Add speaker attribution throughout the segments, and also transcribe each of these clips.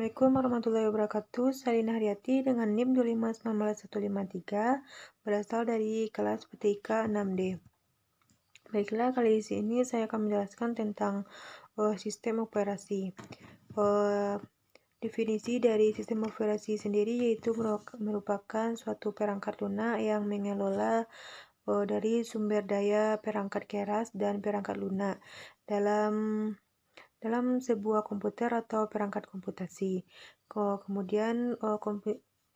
Speaker 1: Assalamualaikum warahmatullahi wabarakatuh. Salina Haryati dengan NIM 2519153 berasal dari kelas PTIK 6D. Baiklah, kali ini saya akan menjelaskan tentang sistem operasi. Definisi dari sistem operasi sendiri yaitu merupakan suatu perangkat lunak yang mengelola dari sumber daya perangkat keras dan perangkat lunak dalam sebuah komputer atau perangkat komputasi. Kemudian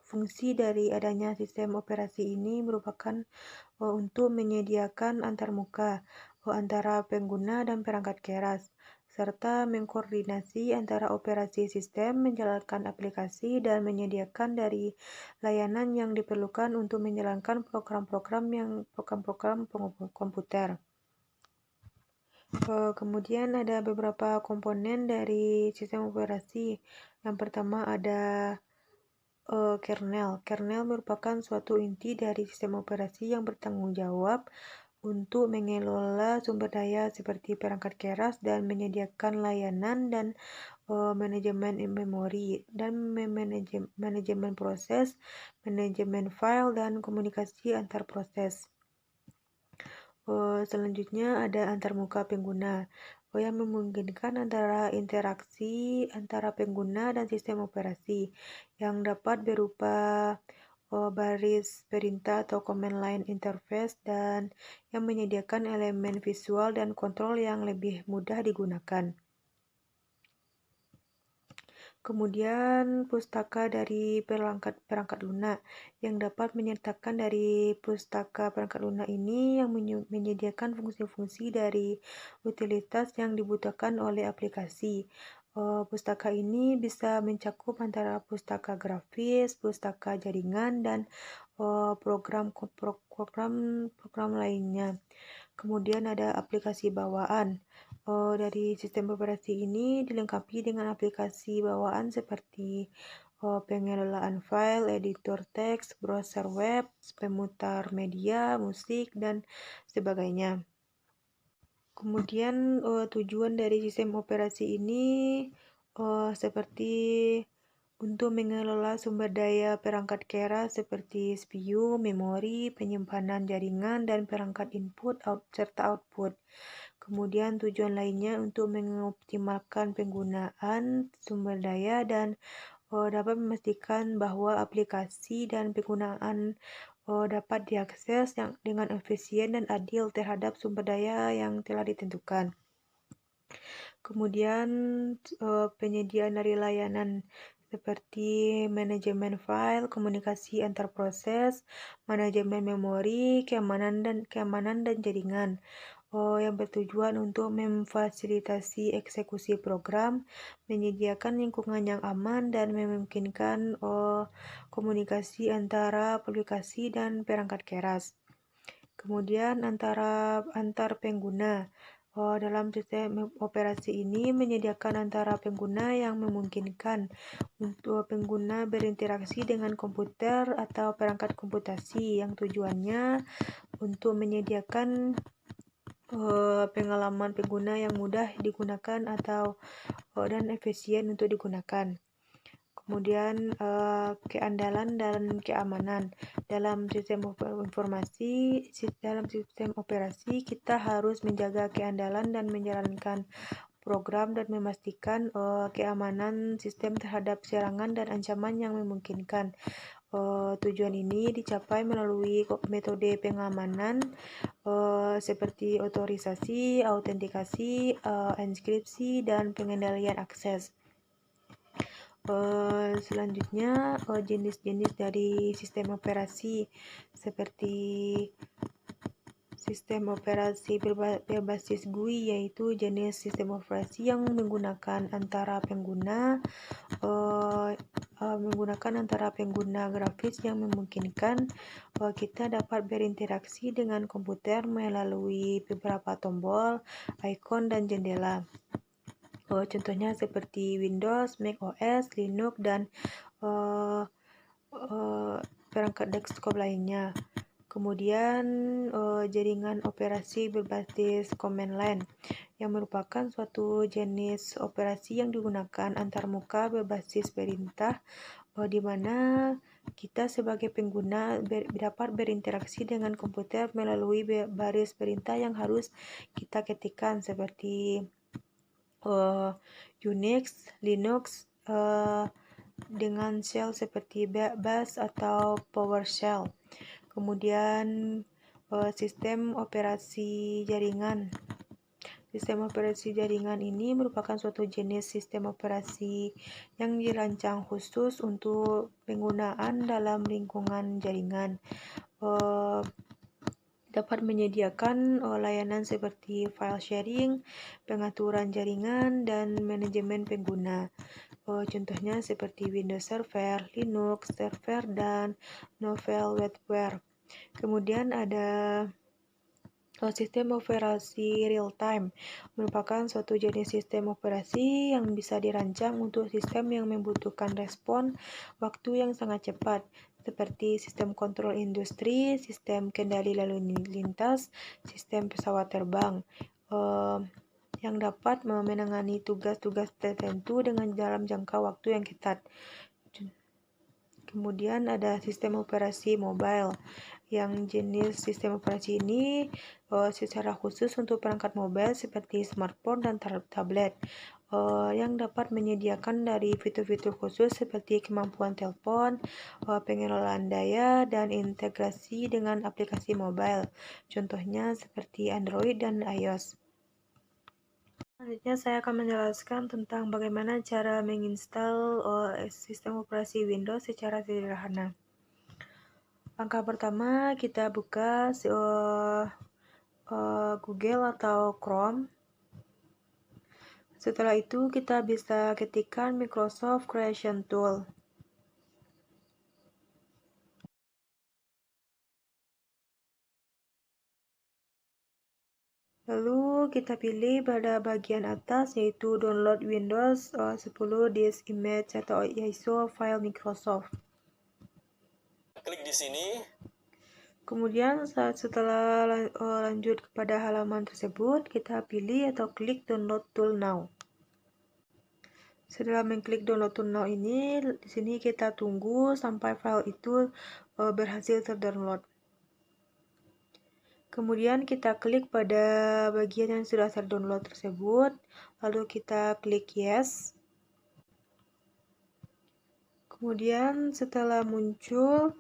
Speaker 1: fungsi dari adanya sistem operasi ini merupakan untuk menyediakan antarmuka antara pengguna dan perangkat keras, serta mengkoordinasi antara operasi sistem, menjalankan aplikasi, dan menyediakan dari layanan yang diperlukan untuk menjalankan program-program komputer. Kemudian ada beberapa komponen dari sistem operasi. Yang pertama ada kernel. Kernel merupakan suatu inti dari sistem operasi yang bertanggung jawab untuk mengelola sumber daya seperti perangkat keras dan menyediakan layanan dan manajemen memori dan manajemen proses, manajemen file, dan komunikasi antar proses. Selanjutnya ada antarmuka pengguna yang memungkinkan antara interaksi antara pengguna dan sistem operasi yang dapat berupa baris perintah atau command line interface dan yang menyediakan elemen visual dan kontrol yang lebih mudah digunakan. Kemudian pustaka dari perangkat lunak yang dapat menyertakan dari pustaka perangkat lunak ini yang menyediakan fungsi-fungsi dari utilitas yang dibutuhkan oleh aplikasi. Pustaka ini bisa mencakup antara pustaka grafis, pustaka jaringan, dan program lainnya. Kemudian ada aplikasi bawaan. Dari sistem operasi ini dilengkapi dengan aplikasi bawaan seperti pengelolaan file, editor teks, browser web, pemutar media, musik, dan sebagainya. Kemudian tujuan dari sistem operasi ini seperti untuk mengelola sumber daya perangkat keras seperti CPU, memori, penyimpanan jaringan, dan perangkat input serta output. Kemudian tujuan lainnya untuk mengoptimalkan penggunaan sumber daya dan dapat memastikan bahwa aplikasi dan penggunaan dapat diakses dengan efisien dan adil terhadap sumber daya yang telah ditentukan. Kemudian penyediaan dari layanan seperti manajemen file, komunikasi antar proses, manajemen memori, keamanan dan jaringan. Yang bertujuan untuk memfasilitasi eksekusi program, menyediakan lingkungan yang aman, dan memungkinkan komunikasi antara aplikasi dan perangkat keras. Kemudian antar pengguna. Dalam sistem operasi ini menyediakan antara pengguna yang memungkinkan untuk pengguna berinteraksi dengan komputer atau perangkat komputasi yang tujuannya untuk menyediakan pengalaman pengguna yang mudah digunakan dan efisien untuk digunakan. Kemudian keandalan dan keamanan. Dalam sistem operasi kita harus menjaga keandalan dan menjalankan program dan memastikan keamanan sistem terhadap serangan dan ancaman yang memungkinkan. Tujuan ini dicapai melalui metode pengamanan seperti otorisasi, autentikasi, enkripsi, dan pengendalian akses. Selanjutnya jenis-jenis dari sistem operasi seperti sistem operasi berbasis GUI, yaitu jenis sistem operasi yang menggunakan antara pengguna grafis yang memungkinkan kita dapat berinteraksi dengan komputer melalui beberapa tombol, ikon, dan jendela. Contohnya seperti Windows, Mac OS, Linux, dan perangkat desktop lainnya. Kemudian jaringan operasi berbasis command line yang merupakan suatu jenis operasi yang digunakan antarmuka berbasis perintah di mana kita sebagai pengguna dapat berinteraksi dengan komputer melalui baris perintah yang harus kita ketikkan seperti Unix, Linux, dengan shell seperti Bash atau PowerShell. Kemudian sistem operasi jaringan. Sistem operasi jaringan ini merupakan suatu jenis sistem operasi yang dirancang khusus untuk penggunaan dalam lingkungan jaringan. Dapat menyediakan layanan seperti file sharing, pengaturan jaringan, dan manajemen pengguna. Contohnya seperti Windows Server, Linux Server, dan Novel Wetware. Kemudian ada sistem operasi real-time, merupakan suatu jenis sistem operasi yang bisa dirancang untuk sistem yang membutuhkan respon waktu yang sangat cepat, seperti sistem kontrol industri, sistem kendali lalu lintas, sistem pesawat terbang, yang dapat menangani tugas-tugas tertentu dalam jangka waktu yang ketat. Kemudian ada sistem operasi mobile, yang jenis sistem operasi ini secara khusus untuk perangkat mobile seperti smartphone dan tablet, yang dapat menyediakan dari fitur-fitur khusus seperti kemampuan telepon, pengelolaan daya, dan integrasi dengan aplikasi mobile. Contohnya seperti Android dan iOS. Selanjutnya saya akan menjelaskan tentang bagaimana cara menginstal sistem operasi Windows secara sederhana. Langkah pertama, kita buka Google atau Chrome. Setelah itu, kita bisa ketikkan Microsoft Creation Tool. Lalu kita pilih pada bagian atas yaitu download Windows 10 disk image atau ISO file Microsoft.
Speaker 2: Klik di sini.
Speaker 1: Kemudian setelah lanjut kepada halaman tersebut, kita pilih atau klik download tool now. Setelah mengklik download tool now ini, di sini kita tunggu sampai file itu berhasil terdownload. Kemudian kita klik pada bagian yang sudah terdownload tersebut, lalu kita klik yes. Kemudian setelah muncul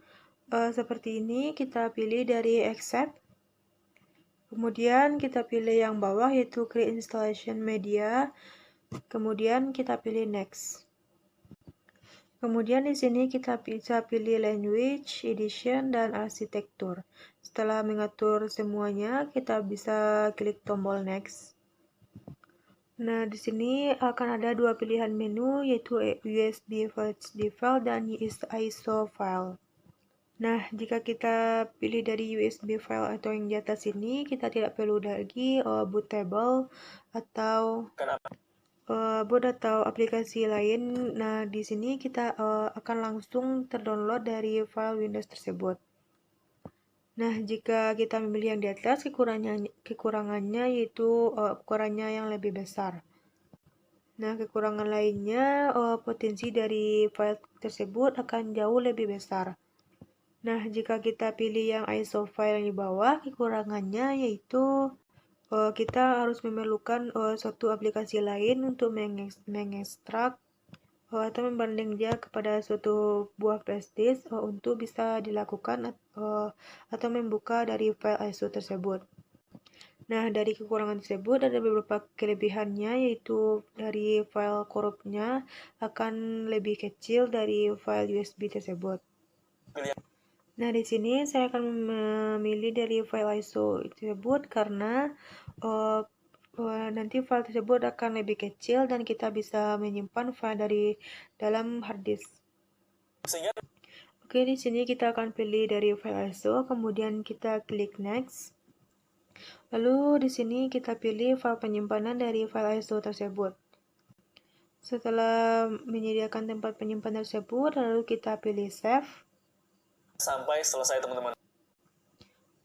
Speaker 1: seperti ini, kita pilih dari accept. Kemudian kita pilih yang bawah yaitu create installation media. Kemudian kita pilih next. Kemudian di sini kita bisa pilih language, edition, dan arsitektur. Setelah mengatur semuanya, kita bisa klik tombol next. Nah, di sini akan ada dua pilihan menu yaitu USB HD file dan ISO file. Nah, jika kita pilih dari USB file atau yang di atas ini, kita tidak perlu lagi bootable atau boot atau aplikasi lain. Nah, di sini kita akan langsung terdownload dari file Windows tersebut. Nah, jika kita memilih yang di atas, kekurangannya yaitu ukurannya yang lebih besar. Nah, kekurangan lainnya, potensi dari file tersebut akan jauh lebih besar. Nah, jika kita pilih yang ISO file yang di bawah, kekurangannya yaitu kita harus memerlukan suatu aplikasi lain untuk mengekstrak atau membanding dia kepada suatu buah flash disk untuk bisa dilakukan atau membuka dari file ISO tersebut. Nah, dari kekurangan tersebut ada beberapa kelebihannya, yaitu dari file korupnya akan lebih kecil dari file USB tersebut. Nah, di sini saya akan memilih dari file ISO tersebut karena nanti file tersebut akan lebih kecil dan kita bisa menyimpan file dari dalam hard disk. Oke, di sini kita akan pilih dari file ISO, kemudian kita klik next. Lalu di sini kita pilih file penyimpanan dari file ISO tersebut. Setelah menyediakan tempat penyimpanan tersebut, lalu kita pilih save.
Speaker 2: Sampai selesai, teman-teman.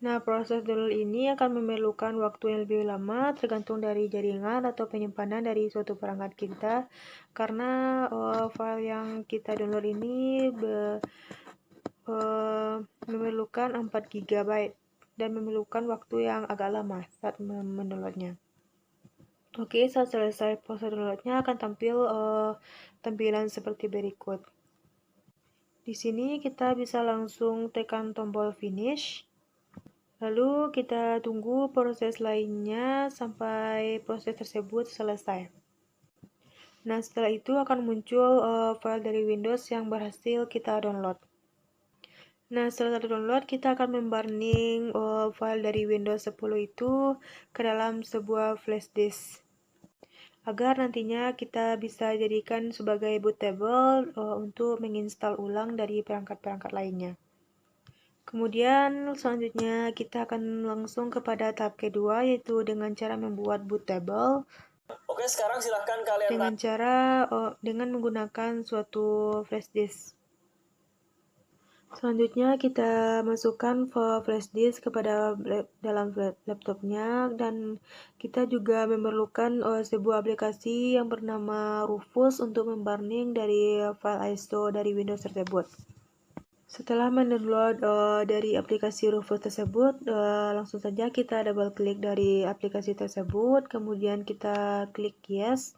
Speaker 1: Nah, proses download ini akan memerlukan waktu yang lebih lama tergantung dari jaringan atau penyimpanan dari suatu perangkat kita, karena file yang kita download ini memerlukan 4 GB dan memerlukan waktu yang agak lama saat mendownloadnya. Oke, saat selesai proses downloadnya akan tampil tampilan seperti berikut. Di sini kita bisa langsung tekan tombol finish. Lalu kita tunggu proses lainnya sampai proses tersebut selesai. Nah, setelah itu akan muncul file dari Windows yang berhasil kita download. Nah, setelah download, kita akan memburning file dari Windows 10 itu ke dalam sebuah flash disk, agar nantinya kita bisa jadikan sebagai bootable untuk menginstal ulang dari perangkat-perangkat lainnya. Kemudian selanjutnya kita akan langsung kepada tahap kedua, yaitu dengan cara membuat bootable
Speaker 2: Oke, sekarang silahkan kalian
Speaker 1: dengan menggunakan suatu flash disk. Selanjutnya kita masukkan flash disk kepada dalam laptopnya, dan kita juga memerlukan sebuah aplikasi yang bernama Rufus untuk memburning dari file ISO dari Windows tersebut. Setelah mendownload dari aplikasi Rufus tersebut, langsung saja kita double klik dari aplikasi tersebut, kemudian kita klik yes.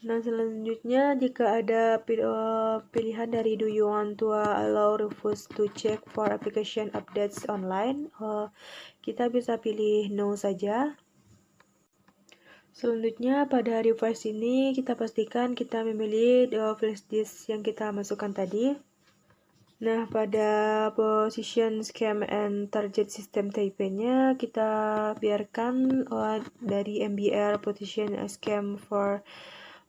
Speaker 1: Nah, selanjutnya jika ada pilihan dari do you want to allow Rufus to check for application updates online, kita bisa pilih no saja. Selanjutnya pada device ini kita pastikan kita memilih flash disk yang kita masukkan tadi. Nah, pada position scheme and target system type-nya kita biarkan dari MBR position scheme for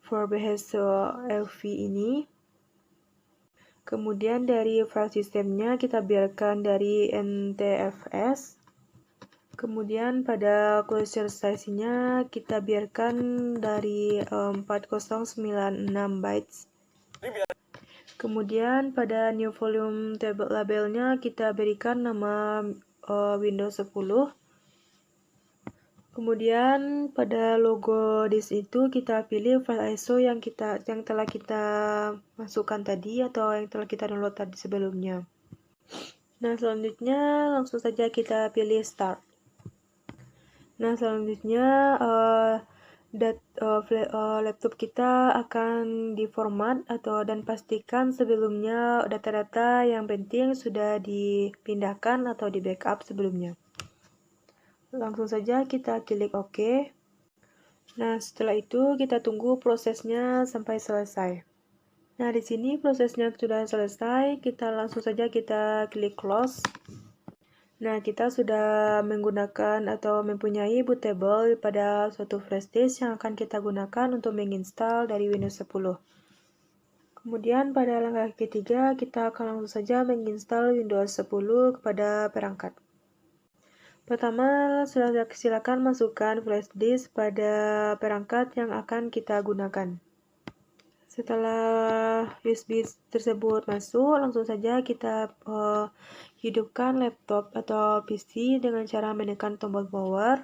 Speaker 1: bahasa LV ini. Kemudian dari file sistemnya kita biarkan dari NTFS. Kemudian pada closure size-nya kita biarkan dari 4096 bytes. Kemudian pada new volume table labelnya kita berikan nama Windows 10. Kemudian pada logo disk itu kita pilih file ISO yang telah kita masukkan tadi atau yang telah kita download tadi sebelumnya. Nah, selanjutnya langsung saja kita pilih start. Nah, selanjutnya laptop kita akan diformat dan pastikan sebelumnya data-data yang penting sudah dipindahkan atau di backup sebelumnya. Langsung saja kita klik OK. Nah, setelah itu kita tunggu prosesnya sampai selesai. Nah, di sini prosesnya sudah selesai, kita langsung saja kita klik close. Nah, kita sudah menggunakan atau mempunyai bootable pada suatu flash disk yang akan kita gunakan untuk menginstal dari Windows 10. Kemudian pada langkah ketiga, kita akan langsung saja menginstal Windows 10 kepada perangkat. Pertama, silakan masukkan flash disk pada perangkat yang akan kita gunakan. Setelah USB tersebut masuk, langsung saja kita hidupkan laptop atau PC dengan cara menekan tombol power.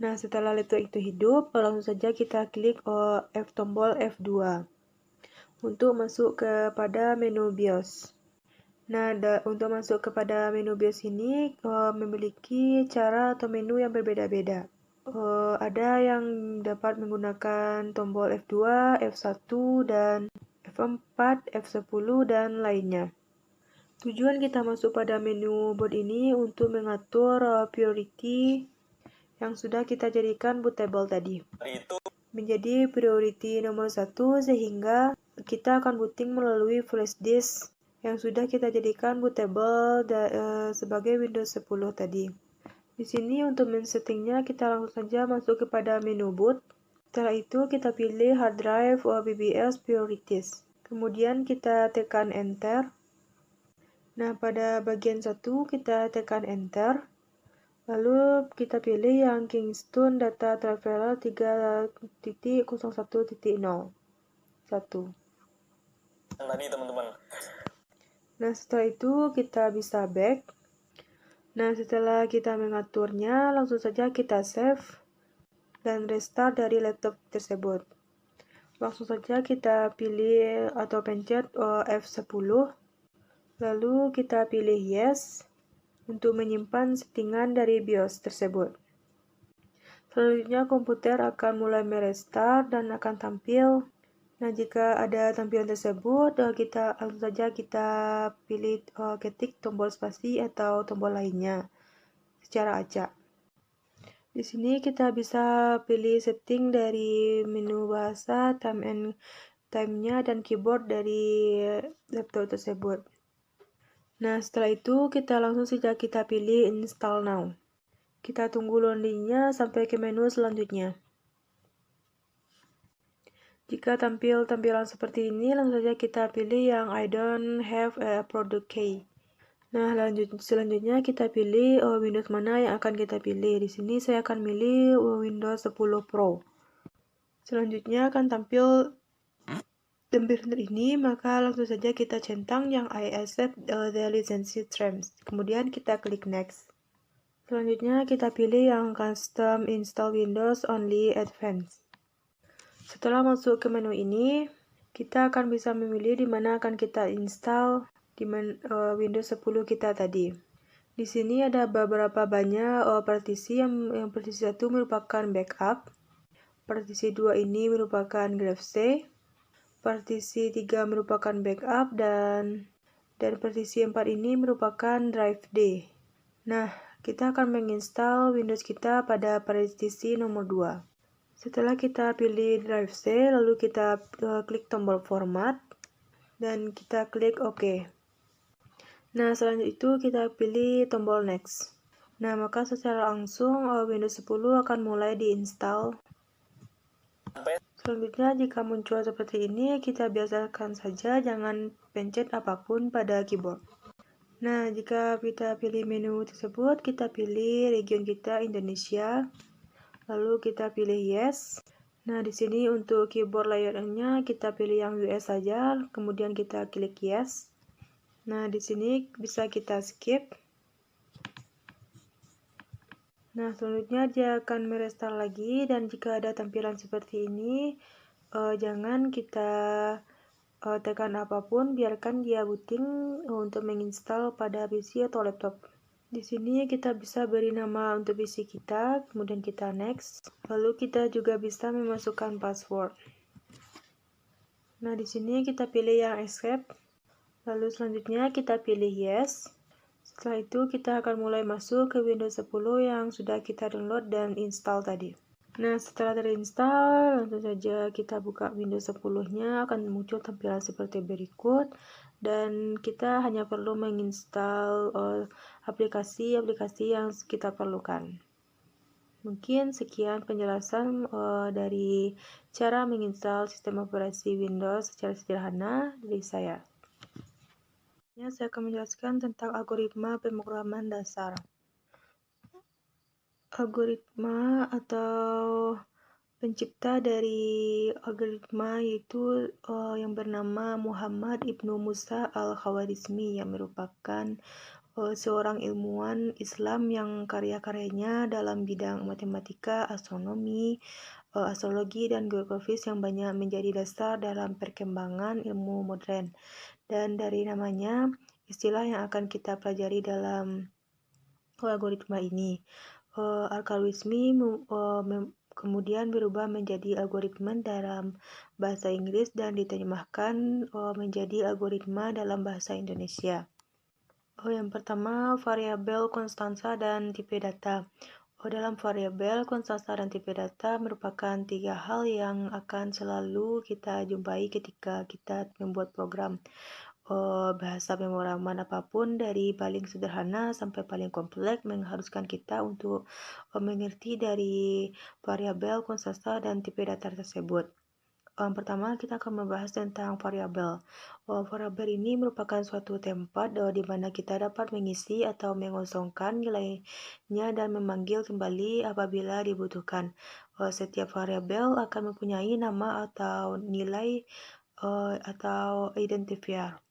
Speaker 1: Nah, setelah laptop itu hidup, langsung saja kita klik tombol F2 untuk masuk kepada menu BIOS. Nah, untuk masuk kepada menu BIOS ini memiliki cara atau menu yang berbeda-beda. Ada yang dapat menggunakan tombol F2, F1, dan F4, F10, dan lainnya. Tujuan kita masuk pada menu boot ini untuk mengatur priority yang sudah kita jadikan bootable tadi menjadi priority nomor 1, sehingga kita akan booting melalui flash disk yang sudah kita jadikan bootable sebagai Windows 10 tadi. Di sini untuk men-settingnya kita langsung saja masuk kepada menu boot. Setelah itu kita pilih hard drive or BBS priorities. Kemudian kita tekan enter. Nah, pada bagian 1 kita tekan enter. Lalu kita pilih yang Kingston Data Traveler 3.01.0. 1.
Speaker 2: Tadi teman-teman.
Speaker 1: Nah, setelah itu kita bisa back. Nah, setelah kita mengaturnya, langsung saja kita save dan restart dari laptop tersebut. Langsung saja kita pilih atau pencet F10, lalu kita pilih yes untuk menyimpan settingan dari BIOS tersebut. Selanjutnya komputer akan mulai merestart dan akan tampil. Nah, jika ada tampilan tersebut, kita langsung saja kita pilih ketik tombol spasi atau tombol lainnya secara acak. Di sini kita bisa pilih setting dari menu bahasa, time-nya, dan keyboard dari laptop tersebut. Nah, setelah itu kita langsung saja kita pilih install now. Kita tunggu loadingnya sampai ke menu selanjutnya. Jika tampil tampilan seperti ini, langsung saja kita pilih yang I don't have a product key. Nah, selanjutnya kita pilih Windows mana yang akan kita pilih. Di sini saya akan pilih Windows 10 Pro. Selanjutnya akan tampil tampilan ini, maka langsung saja kita centang yang I accept the license terms. Kemudian kita klik next. Selanjutnya kita pilih yang custom install Windows only advanced. Setelah masuk ke menu ini, kita akan bisa memilih di mana akan kita install di Windows 10 kita tadi. Di sini ada beberapa banyak partisi. Yang partisi 1 merupakan backup, partisi 2 ini merupakan grave C, partisi 3 merupakan backup, dan partisi 4 ini merupakan drive D. Nah, kita akan menginstal Windows kita pada partisi nomor 2. Setelah kita pilih drive C, lalu kita klik tombol format, dan kita klik OK. Nah, selanjutnya itu kita pilih tombol next. Nah, maka secara langsung Windows 10 akan mulai diinstal. Selanjutnya, jika muncul seperti ini, kita biasakan saja jangan pencet apapun pada keyboard. Nah, jika kita pilih menu tersebut, kita pilih region kita Indonesia, lalu kita pilih yes. Nah, di sini untuk keyboard layarnya kita pilih yang US saja, kemudian kita klik yes. Nah, di sini bisa kita skip. Nah, selanjutnya dia akan merestart lagi, dan jika ada tampilan seperti ini, jangan kita tekan apapun, biarkan dia booting untuk menginstal pada PC atau laptop. Di sini kita bisa beri nama untuk PC kita, kemudian kita next. Lalu kita juga bisa memasukkan password. Nah, di sini kita pilih yang accept. Lalu selanjutnya kita pilih yes. Setelah itu kita akan mulai masuk ke Windows 10 yang sudah kita download dan install tadi. Nah, setelah terinstall, langsung saja kita buka Windows 10-nya, akan muncul tampilan seperti berikut, dan kita hanya perlu menginstal aplikasi-aplikasi yang kita perlukan. Mungkin sekian penjelasan dari cara menginstal sistem operasi Windows secara sederhana dari saya. Saya akan menjelaskan tentang algoritma pemrograman dasar. Algoritma atau pencipta dari algoritma yaitu yang bernama Muhammad Ibnu Musa Al-Khawarizmi, yang merupakan seorang ilmuwan Islam yang karya-karyanya dalam bidang matematika, astronomi, astrologi, dan geografis yang banyak menjadi dasar dalam perkembangan ilmu modern. Dan dari namanya, istilah yang akan kita pelajari dalam algoritma ini, algoritmi kemudian berubah menjadi algoritma dalam bahasa Inggris dan diterjemahkan menjadi algoritma dalam bahasa Indonesia. Yang pertama, variabel konstansa dan tipe data. Dalam variabel, konstansa, dan tipe data merupakan tiga hal yang akan selalu kita jumpai ketika kita membuat program. Bahasa pemrograman apapun dari paling sederhana sampai paling kompleks mengharuskan kita untuk mengerti dari variabel, konstanta, dan tipe data tersebut. Pertama, kita akan membahas tentang variabel. Variabel ini merupakan suatu tempat di mana kita dapat mengisi atau mengosongkan nilainya dan memanggil kembali apabila dibutuhkan. Setiap variabel akan mempunyai nama atau nilai atau identifier.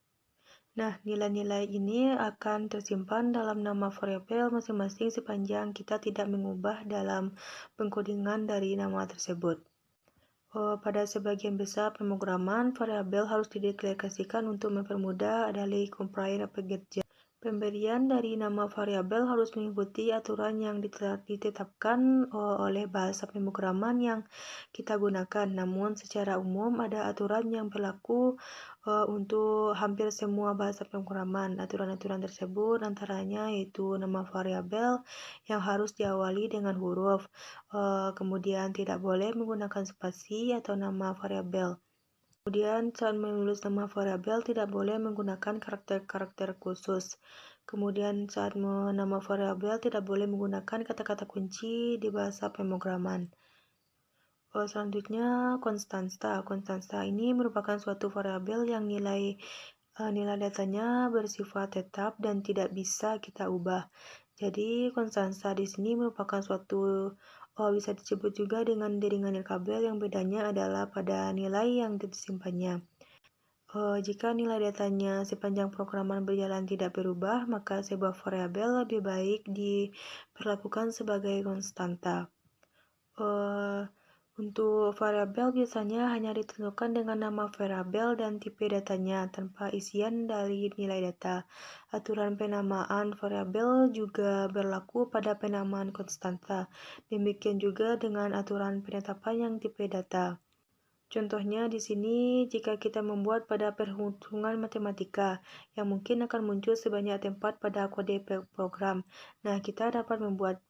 Speaker 1: Nah, nilai-nilai ini akan tersimpan dalam nama variabel masing-masing sepanjang kita tidak mengubah dalam pengkodingan dari nama tersebut. Pada sebagian besar pemrograman, variabel harus dideklarasikan untuk mempermudah daily compare pekerja. Pemberian dari nama variabel harus mengikuti aturan yang ditetapkan oleh bahasa pemrograman yang kita gunakan. Namun, secara umum ada aturan yang berlaku untuk hampir semua bahasa pemrograman. Aturan-aturan tersebut antaranya yaitu nama variabel yang harus diawali dengan huruf, kemudian tidak boleh menggunakan spasi atau nama variabel. Kemudian saat menulis nama variabel tidak boleh menggunakan karakter-karakter khusus. Kemudian saat nama variabel tidak boleh menggunakan kata-kata kunci di bahasa pemrograman. Selanjutnya konstansa. Konstansa ini merupakan suatu variabel yang nilai datanya bersifat tetap dan tidak bisa kita ubah. Jadi konstansa di sini merupakan suatu bisa disebut juga dengan jaringan nirkabel yang bedanya adalah pada nilai yang disimpannya. Jika nilai datanya sepanjang programan berjalan tidak berubah, maka sebuah variabel lebih baik diperlakukan sebagai konstanta. Untuk variabel biasanya hanya ditentukan dengan nama variabel dan tipe datanya tanpa isian dari nilai data. Aturan penamaan variabel juga berlaku pada penamaan konstanta. Demikian juga dengan aturan penetapan yang tipe data. Contohnya di sini, jika kita membuat pada perhitungan matematika, yang mungkin akan muncul sebanyak tempat pada kode program. Nah, kita dapat membuat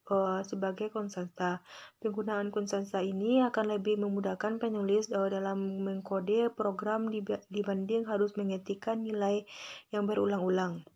Speaker 1: sebagai konstanta. Penggunaan konstanta ini akan lebih memudahkan penulis dalam mengkode program dibanding harus mengetikkan nilai yang berulang-ulang.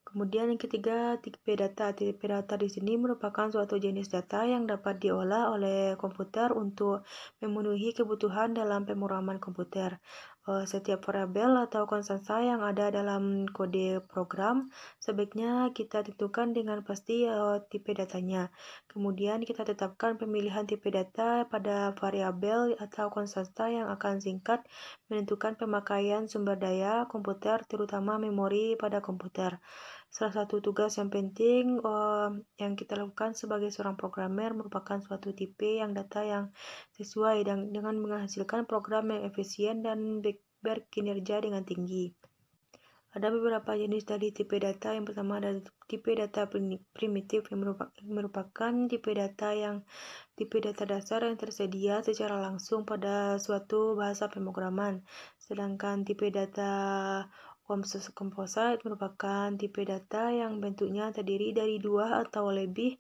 Speaker 1: Kemudian yang ketiga, tipe data. Tipe data di sini merupakan suatu jenis data yang dapat diolah oleh komputer untuk memenuhi kebutuhan dalam pemrograman komputer. Setiap variabel atau konstanta yang ada dalam kode program sebaiknya kita tentukan dengan pasti tipe datanya. Kemudian kita tetapkan pemilihan tipe data pada variabel atau konstanta yang akan singkat menentukan pemakaian sumber daya komputer terutama memori pada komputer. Salah satu tugas yang penting yang kita lakukan sebagai seorang programmer merupakan suatu tipe yang data yang sesuai dengan menghasilkan program yang efisien dan berkinerja dengan tinggi. Ada beberapa jenis dari tipe data. Yang pertama ada tipe data primitif yang merupakan tipe data dasar yang tersedia secara langsung pada suatu bahasa pemrograman. Sedangkan tipe data composite merupakan tipe data yang bentuknya terdiri dari dua atau lebih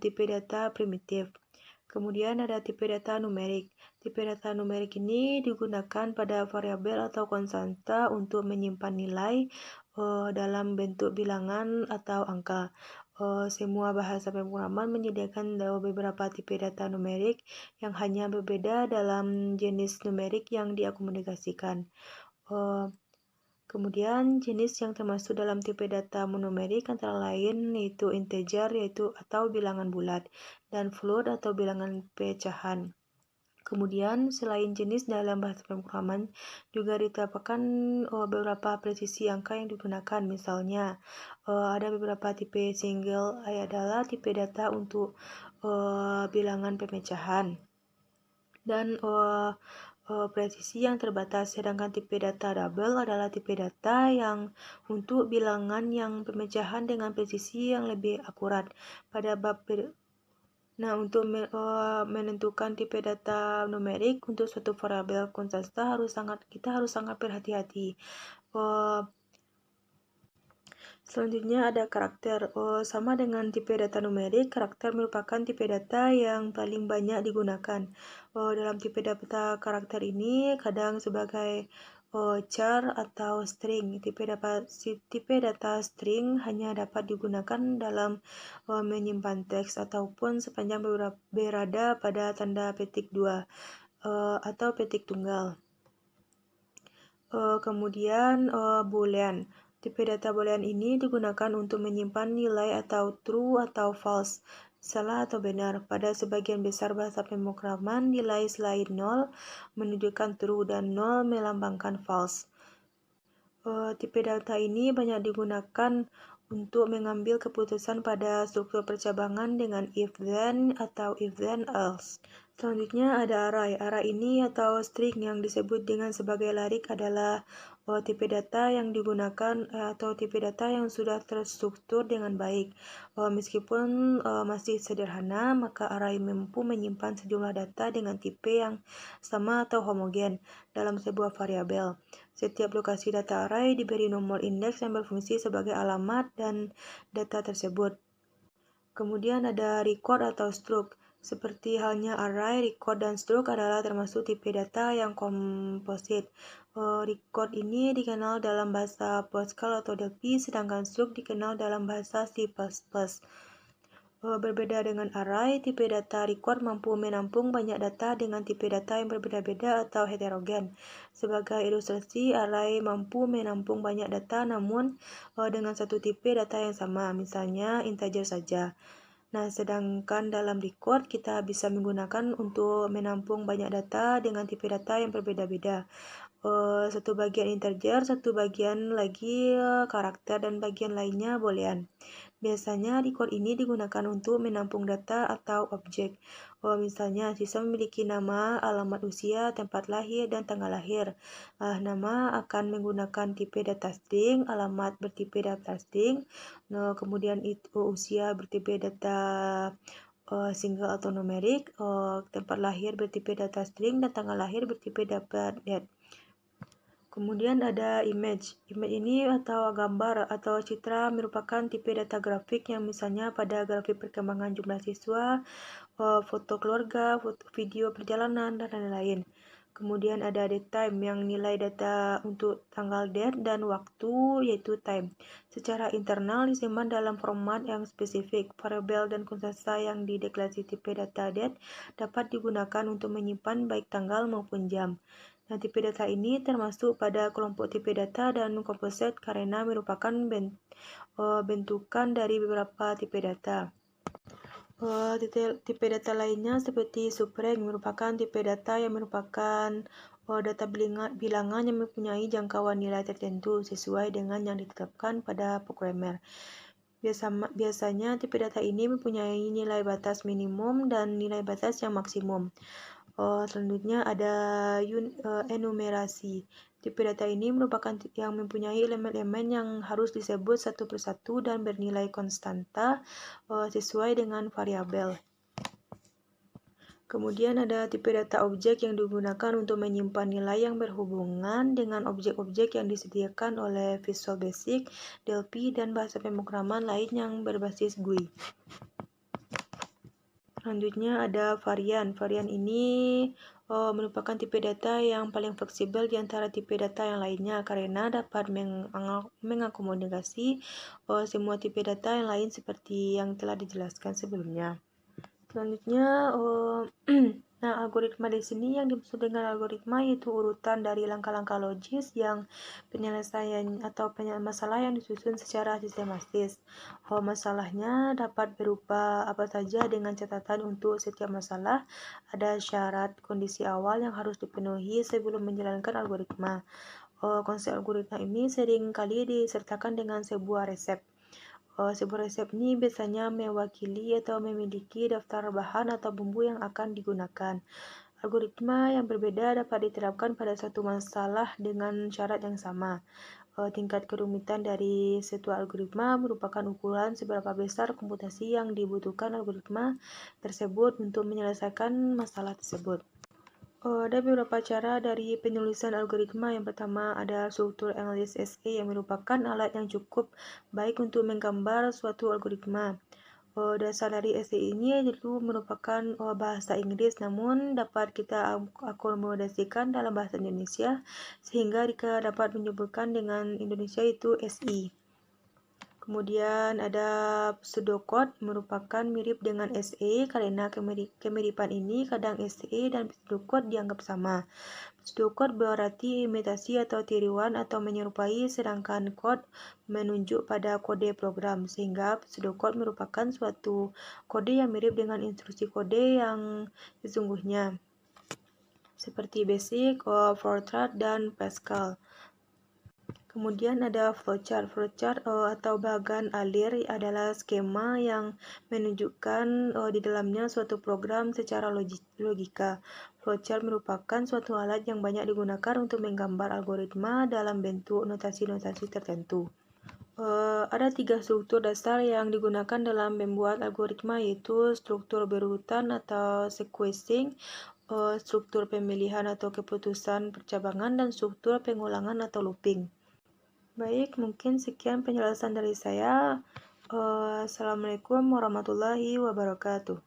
Speaker 1: tipe data primitif. Kemudian ada tipe data numerik. Tipe data numerik ini digunakan pada variabel atau konstanta untuk menyimpan nilai dalam bentuk bilangan atau angka. Semua bahasa pemrograman menyediakan beberapa tipe data numerik yang hanya berbeda dalam jenis numerik yang diakomodasikan. Kemudian jenis yang termasuk dalam tipe data monumerik antara lain yaitu integer atau bilangan bulat dan float atau bilangan pecahan. Kemudian selain jenis dalam bahasa pemrograman juga diterapkan beberapa presisi angka yang digunakan. Misalnya ada beberapa tipe single adalah tipe data untuk bilangan pemecahan dan presisi yang terbatas, sedangkan tipe data double adalah tipe data yang untuk bilangan yang pemecahan dengan presisi yang lebih akurat. Untuk menentukan tipe data numerik untuk suatu variabel konstanta kita harus sangat berhati-hati. Selanjutnya ada karakter. Sama dengan tipe data numerik, karakter merupakan tipe data yang paling banyak digunakan. Dalam tipe data karakter ini kadang sebagai char atau string. Tipe data string hanya dapat digunakan dalam menyimpan teks ataupun sepanjang berada pada tanda petik 2 atau petik tunggal. Kemudian boolean. Tipe data boolean ini digunakan untuk menyimpan nilai atau true atau false, salah atau benar. Pada sebagian besar bahasa pemrograman, nilai selain 0 menunjukkan true dan 0 melambangkan false. Tipe data ini banyak digunakan untuk mengambil keputusan pada struktur percabangan dengan if then atau if then else. Selanjutnya ada array. Array ini atau string yang disebut dengan sebagai larik adalah tipe data yang digunakan atau tipe data yang sudah terstruktur dengan baik. Meskipun masih sederhana, maka array mampu menyimpan sejumlah data dengan tipe yang sama atau homogen dalam sebuah variabel. Setiap lokasi data array diberi nomor indeks yang berfungsi sebagai alamat dan data tersebut. Kemudian ada record atau struct. Seperti halnya array, record, dan struct adalah termasuk tipe data yang komposit. Record ini dikenal dalam bahasa Pascal atau Delphi, sedangkan struct dikenal dalam bahasa C++. Berbeda dengan array, tipe data record mampu menampung banyak data dengan tipe data yang berbeda-beda atau heterogen. Sebagai ilustrasi, array mampu menampung banyak data namun dengan satu tipe data yang sama, misalnya integer saja. Nah, sedangkan dalam record kita bisa menggunakan untuk menampung banyak data dengan tipe data yang berbeda-beda. Satu bagian integer, satu bagian lagi karakter, dan bagian lainnya boolean. Biasanya record ini digunakan untuk menampung data atau objek. Misalnya, siswa memiliki nama, alamat usia, tempat lahir, dan tanggal lahir. Nama akan menggunakan tipe data string, alamat bertipe data string, kemudian usia bertipe data single atau numerik, tempat lahir bertipe data string, dan tanggal lahir bertipe data date. Kemudian ada image. Image ini atau gambar atau citra merupakan tipe data grafik yang misalnya pada grafik perkembangan jumlah siswa, foto keluarga, foto video perjalanan, dan lain-lain. Kemudian ada datetime yang nilai data untuk tanggal date dan waktu yaitu time. Secara internal disimpan dalam format yang spesifik. Variabel dan konstanta yang dideklarasi tipe data date dapat digunakan untuk menyimpan baik tanggal maupun jam. Nah, tipe data ini termasuk pada kelompok tipe data dan komposit karena merupakan bentukan dari beberapa tipe data. Tipe data lainnya seperti subrank merupakan tipe data yang merupakan data bilangan yang mempunyai jangkauan nilai tertentu sesuai dengan yang ditetapkan pada programmer. Biasanya tipe data ini mempunyai nilai batas minimum dan nilai batas yang maksimum. Selanjutnya ada enumerasi. Tipe data ini merupakan yang mempunyai elemen-elemen yang harus disebut satu persatu dan bernilai konstanta sesuai dengan variabel. Kemudian ada tipe data objek yang digunakan untuk menyimpan nilai yang berhubungan dengan objek-objek yang disediakan oleh Visual Basic, Delphi, dan bahasa pemrograman lain yang berbasis GUI. Selanjutnya ada varian. Varian ini merupakan tipe data yang paling fleksibel di antara tipe data yang lainnya karena dapat mengakomodasi semua tipe data yang lain seperti yang telah dijelaskan sebelumnya. Selanjutnya, algoritma di sini yang dimaksud dengan algoritma yaitu urutan dari langkah-langkah logis yang penyelesaian atau masalah yang disusun secara sistematis. Masalahnya dapat berupa apa saja dengan catatan untuk setiap masalah ada syarat kondisi awal yang harus dipenuhi sebelum menjalankan algoritma. Konsep algoritma ini sering kali disertakan dengan sebuah resep. Sebuah resep ini biasanya mewakili atau memiliki daftar bahan atau bumbu yang akan digunakan. Algoritma yang berbeda dapat diterapkan pada satu masalah dengan syarat yang sama. Tingkat kerumitan dari suatu algoritma merupakan ukuran seberapa besar komputasi yang dibutuhkan algoritma tersebut untuk menyelesaikan masalah tersebut. Ada beberapa cara dari penulisan algoritma. Yang pertama ada struktur English SA yang merupakan alat yang cukup baik untuk menggambar suatu algoritma. Dasar dari SA ini itu merupakan bahasa Inggris namun dapat kita akomodasikan dalam bahasa Indonesia sehingga kita dapat menyebutkan dengan Indonesia itu SI. Kemudian ada pseudocode merupakan mirip dengan SE karena kemiripan ini kadang SE dan pseudocode dianggap sama. Pseudocode berarti imitasi atau tiruan atau menyerupai sedangkan code menunjuk pada kode program sehingga pseudocode merupakan suatu kode yang mirip dengan instruksi kode yang sesungguhnya seperti BASIC, Fortran, dan Pascal. Kemudian ada flowchart. Flowchart atau bagan alir adalah skema yang menunjukkan di dalamnya suatu program secara logika. Flowchart merupakan suatu alat yang banyak digunakan untuk menggambar algoritma dalam bentuk notasi-notasi tertentu. Ada 3 struktur dasar yang digunakan dalam membuat algoritma, yaitu struktur berurutan atau sequencing, struktur pemilihan atau keputusan percabangan, dan struktur pengulangan atau looping. Baik, mungkin sekian penjelasan dari saya. Assalamualaikum warahmatullahi wabarakatuh.